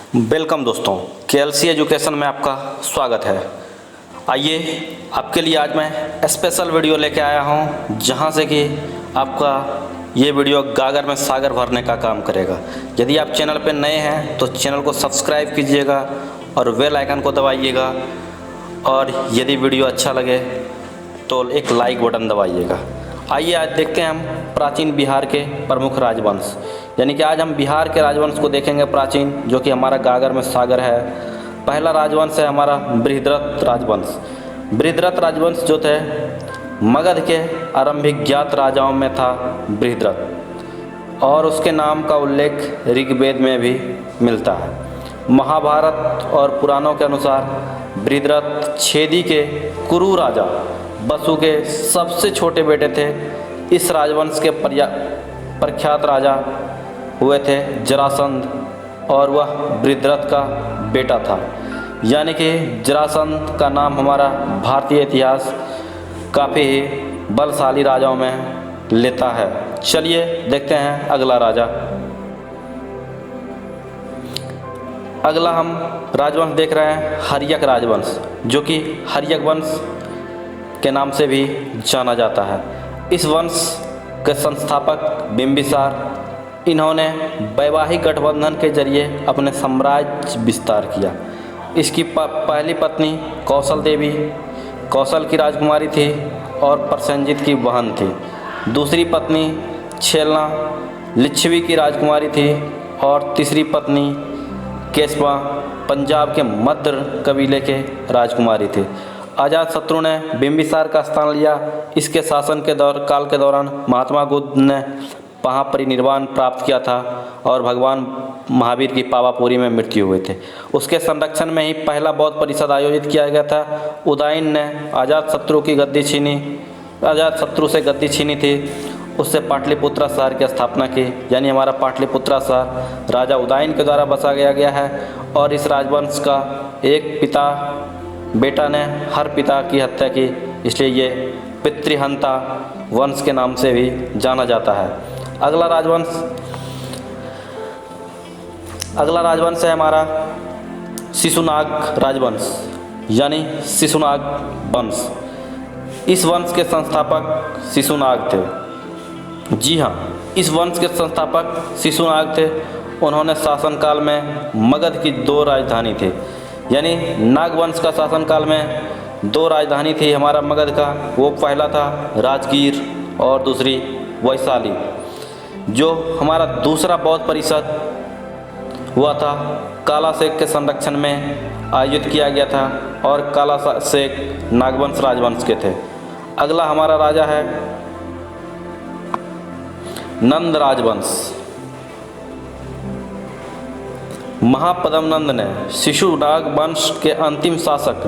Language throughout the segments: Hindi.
वेलकम दोस्तों, केएलसी एजुकेशन में आपका स्वागत है। आइए आपके लिए आज मैं स्पेशल वीडियो लेके आया हूं, जहां से कि आपका ये वीडियो गागर में सागर भरने का काम करेगा। यदि आप चैनल पर नए हैं तो चैनल को सब्सक्राइब कीजिएगा और बेल आइकन को दबाइएगा, और यदि वीडियो अच्छा लगे तो एक लाइक बटन दबाइएगा। आइए आज देखते हैं हम प्राचीन बिहार के प्रमुख राजवंश, यानी कि आज हम बिहार के राजवंश को देखेंगे प्राचीन, जो कि हमारा गागर में सागर है। पहला राजवंश है हमारा बृहद्रथ राजवंश। बृहद्रथ राजवंश जो थे मगध के आरंभिक ज्ञात राजाओं में था बृहद्रथ, और उसके नाम का उल्लेख ऋग्वेद में भी मिलता है। महाभारत और पुराणों के अनुसार बृहद्रथ छेदी के कुरु राजा वसु के सबसे छोटे बेटे थे। इस राजवंश के प्रख्यात राजा हुए थे जरासंध, और वह बृहद्रथ का बेटा था। यानी कि जरासंध का नाम हमारा भारतीय इतिहास काफ़ी ही बलशाली राजाओं में लेता है। चलिए देखते हैं अगला राजा। अगला हम राजवंश देख रहे हैं हर्यक राजवंश, जो कि हर्यक वंश के नाम से भी जाना जाता है। इस वंश के संस्थापक बिंबिसार, इन्होंने वैवाहिक गठबंधन के जरिए अपने साम्राज्य विस्तार किया। इसकी पहली पत्नी कौशल देवी कौशल की राजकुमारी थी और प्रसेनजीत की बहन थी। दूसरी पत्नी छेलना लिच्छवी की राजकुमारी थी, और तीसरी पत्नी केशवा पंजाब के मद्र कबीले के राजकुमारी थी। अजातशत्रु ने बिंबिसार का स्थान लिया। इसके शासन के काल के दौरान महात्मा बुद्ध ने वहाँ परिनिर्वाण प्राप्त किया था, और भगवान महावीर की पावापुरी में मृत्यु हुए थे। उसके संरक्षण में ही पहला बौद्ध परिषद आयोजित किया गया था। उदयन ने अजातशत्रु से गद्दी छीनी थी। उससे पाटलिपुत्रा शहर की स्थापना की, यानी हमारा पाटलिपुत्रा शहर राजा उदयन के द्वारा बसा गया है। और इस राजवंश का एक बेटा ने हर पिता की हत्या की, इसलिए ये पितृहंता वंश के नाम से भी जाना जाता है। अगला राजवंश है हमारा शिशुनाग राजवंश, यानी शिशुनाग वंश। इस वंश के संस्थापक शिशुनाग थे। जी हाँ, इस वंश के संस्थापक शिशुनाग थे। उन्होंने शासनकाल में मगध की 2 राजधानी थी, यानी नागवंश का शासनकाल में 2 राजधानी थी हमारा मगध का। वो पहला था राजगीर और दूसरी वैशाली। जो हमारा दूसरा बौद्ध परिषद हुआ था कालासेक के संरक्षण में आयोजित किया गया था, और कालासेक नागवंश राजवंश के थे। अगला हमारा राजा है नंद राजवंश। महापद्मनंद ने शिशुनाग वंश के अंतिम शासक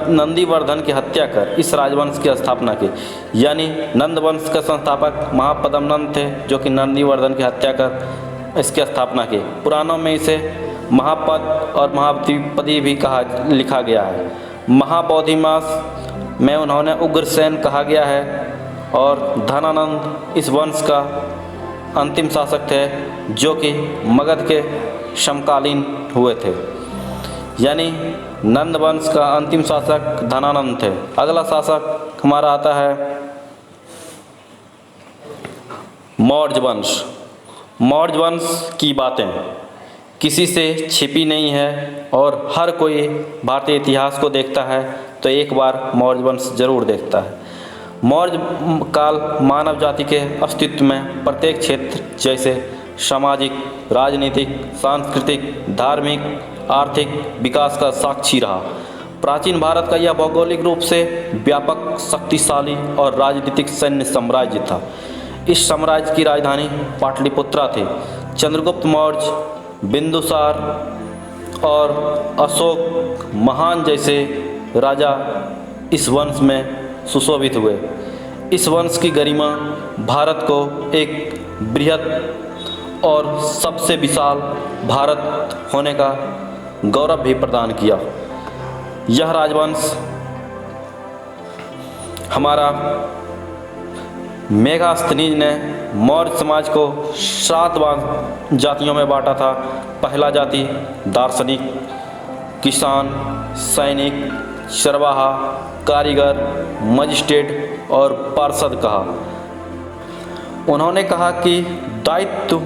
नंदीवर्धन की हत्या कर इस राजवंश की स्थापना की, यानी नंद वंश के संस्थापक महापद्मनंद थे, जो कि नंदीवर्धन की हत्या कर इसकी स्थापना की। पुराणों में इसे महापद और महाद्विपदी भी लिखा गया है। महाबोधिमास में उन्होंने उग्रसेन कहा गया है, और धनानंद इस वंश का अंतिम शासक थे, जो कि मगध के समकालीन हुए थे। यानी नंद वंश का अंतिम शासक धनानंद थे। अगला शासक हमारा आता है मौर्य वंश। मौर्य वंश की बातें किसी से छिपी नहीं है, और हर कोई भारतीय इतिहास को देखता है तो एक बार मौर्य वंश जरूर देखता है। मौर्य काल मानव जाति के अस्तित्व में प्रत्येक क्षेत्र, जैसे सामाजिक, राजनीतिक, सांस्कृतिक, धार्मिक, आर्थिक विकास का साक्षी रहा। प्राचीन भारत का यह भौगोलिक रूप से व्यापक, शक्तिशाली और राजनीतिक सैन्य साम्राज्य था। इस साम्राज्य की राजधानी पाटलिपुत्रा थी। चंद्रगुप्त मौर्य, बिंदुसार और अशोक महान जैसे राजा इस वंश में सुशोभित हुए। इस वंश की गरिमा भारत को एक बृहद और सबसे विशाल भारत होने का गौरव भी प्रदान किया। यह राजवंश हमारा मेगास्थनीज ने मौर्य समाज को 7 जातियों में बांटा था। पहला जाति दार्शनिक, किसान, सैनिक, चरवाहा, कारीगर, मजिस्ट्रेट और पार्षद कहा। उन्होंने कहा कि दायित्व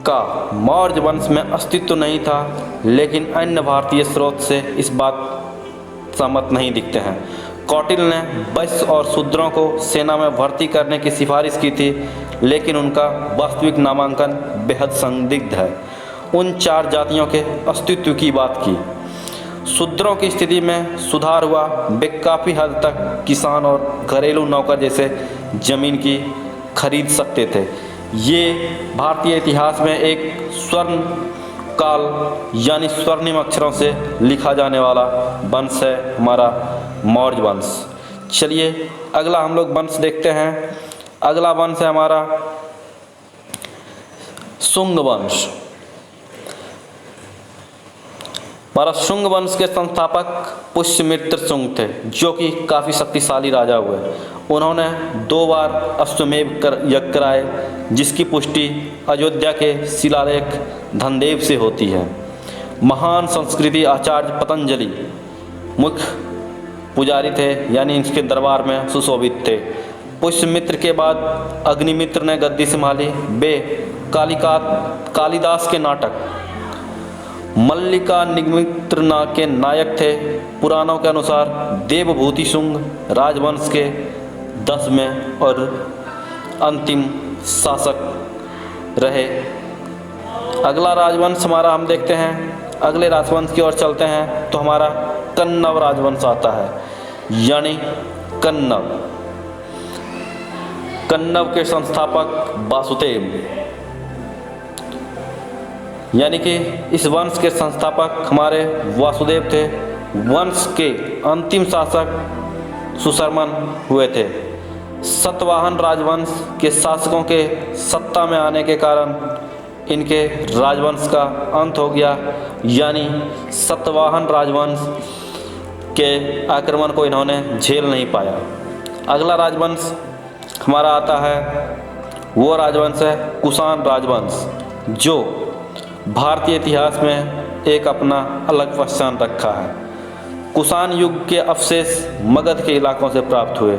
का मौर्य वंश में अस्तित्व नहीं था, लेकिन अन्य भारतीय स्रोत से इस बात सहमत नहीं दिखते हैं। कौटिल्य ने वैश्य और शूद्रों को सेना में भर्ती करने की सिफारिश की थी, लेकिन उनका वास्तविक नामांकन बेहद संदिग्ध है। उन 4 जातियों के अस्तित्व की बात की। शूद्रों की स्थिति में सुधार हुआ। वे काफ़ी हद तक किसान और घरेलू नौकर जैसे जमीन की खरीद सकते थे। ये भारतीय इतिहास में एक स्वर्ण काल यानी स्वर्णिम अक्षरों से लिखा जाने वाला वंश है हमारा मौर्य वंश। चलिए अगला हम लोग वंश देखते हैं। अगला वंश है हमारा शुंग वंश। हमारा शुंग वंश के संस्थापक पुष्यमित्र शुंग थे, जो कि काफ़ी शक्तिशाली राजा हुए। उन्होंने 2 बार अश्वमेध यज्ञ कराए, जिसकी पुष्टि अयोध्या के शिलालेख धनदेव से होती है। महान संस्कृति आचार्य पतंजलि मुख्य पुजारी थे, यानी इनके दरबार में सुशोभित थे। पुष्यमित्र के बाद अग्निमित्र ने गद्दी संभाली। वे कालिदास के नाटक मल्लिका निमित्र के नायक थे। पुराणों के अनुसार देवभूति शुंग राजवंश के 10वें और अंतिम शासक रहे। अगला राजवंश हमारा हम देखते हैं। अगले राजवंश की ओर चलते हैं तो हमारा कन्नव राजवंश आता है, यानी कन्नव। कन्नव के संस्थापक वासुदेव, यानी कि इस वंश के संस्थापक हमारे वासुदेव थे। वंश के अंतिम शासक सुशर्मन हुए थे। सतवाहन राजवंश के शासकों के सत्ता में आने के कारण इनके राजवंश का अंत हो गया, यानी सतवाहन राजवंश के आक्रमण को इन्होंने झेल नहीं पाया। अगला राजवंश हमारा आता है, वो राजवंश है कुषाण राजवंश, जो भारतीय इतिहास में एक अपना अलग पहचान रखा है। कुषाण युग के अवशेष मगध के इलाकों से प्राप्त हुए।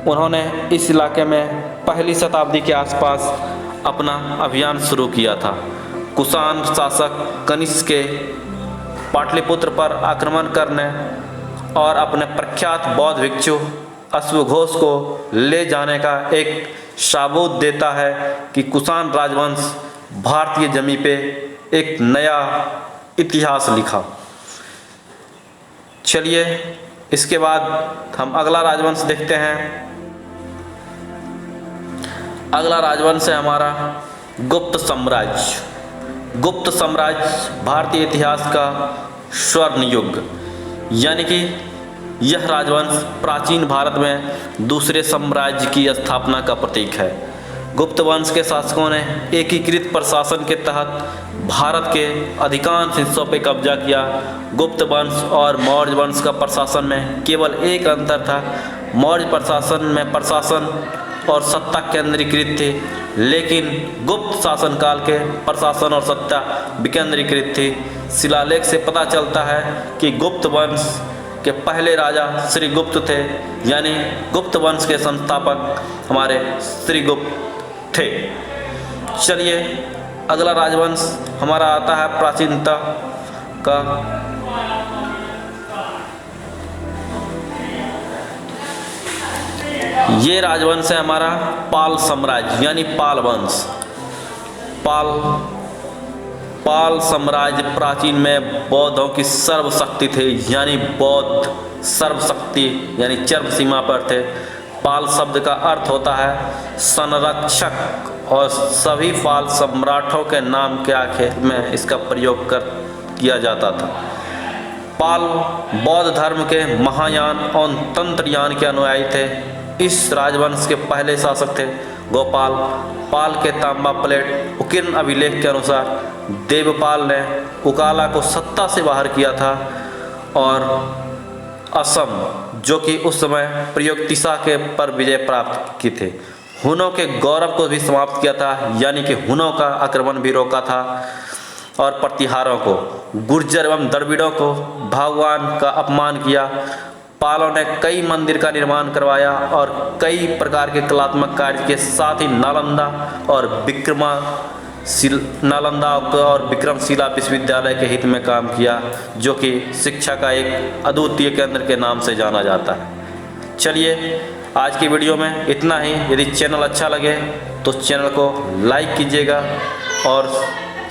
उन्होंने इस इलाके में पहली शताब्दी के आसपास अपना अभियान शुरू किया था। कुषाण शासक कनिष्क के पाटलिपुत्र पर आक्रमण करने और अपने प्रख्यात बौद्ध भिक्षु अश्वघोष को ले जाने का एक सबूत देता है कि कुषाण राजवंश भारतीय जमी पे एक नया इतिहास लिखा। चलिए इसके बाद हम अगला राजवंश देखते हैं। अगला राजवंश है हमारा गुप्त साम्राज्य। गुप्त साम्राज्य भारतीय इतिहास का स्वर्ण युग, यानी कि यह राजवंश प्राचीन भारत में दूसरे साम्राज्य की स्थापना का प्रतीक है। गुप्त वंश के शासकों ने एकीकृत प्रशासन के तहत भारत के अधिकांश हिस्सों पर कब्जा किया। गुप्त वंश और मौर्य वंश का प्रशासन में केवल एक अंतर था। मौर्य प्रशासन में प्रशासन और सत्ता केंद्रीकृत थी, लेकिन गुप्त शासनकाल के प्रशासन और सत्ता विकेंद्रीकृत थी। शिलालेख से पता चलता है कि गुप्त वंश के पहले राजा श्रीगुप्त थे, यानी गुप्त वंश के संस्थापक हमारे श्रीगुप्त थे। चलिए अगला राजवंश हमारा आता है प्राचीनता का ये राजवंश है हमारा पाल साम्राज्य, यानी पाल वंश। पाल साम्राज्य प्राचीन में बौद्धों की सर्वशक्ति थे, यानी बौद्ध सर्वशक्ति यानी चरम सीमा पर थे। पाल शब्द का अर्थ होता है संरक्षक, और सभी पाल सम्राटों के नाम के आखिर में इसका प्रयोग किया जाता था। पाल बौद्ध धर्म के महायान और तंत्रयान के अनुयायी थे। इस राजवंश के पहले शासक थे गोपाल। पाल के तांबा प्लेट उकीर्ण अभिलेख के अनुसार देवपाल ने उकाला को सत्ता से बाहर किया था, और असम जो कि उस समय प्रयोक्तिसा के पर विजय प्राप्त की थे, हुनों के गौरव को भी समाप्त किया था, यानी कि हुनों का आक्रमण भी रोका था और प्रतिहारों को, गुर्जर एवं द्रविड़ों को भगवान का अपमान किया। पालों ने कई मंदिर का निर्माण करवाया और कई प्रकार के कलात्मक कार्य के साथ ही नालंदा और विक्रमशिला विश्वविद्यालय के हित में काम किया, जो कि शिक्षा का एक अद्वितीय केंद्र के नाम से जाना जाता है। चलिए आज की वीडियो में इतना ही। यदि चैनल अच्छा लगे तो चैनल को लाइक कीजिएगा और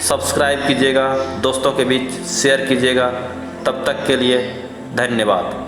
सब्सक्राइब कीजिएगा, दोस्तों के बीच शेयर कीजिएगा। तब तक के लिए धन्यवाद।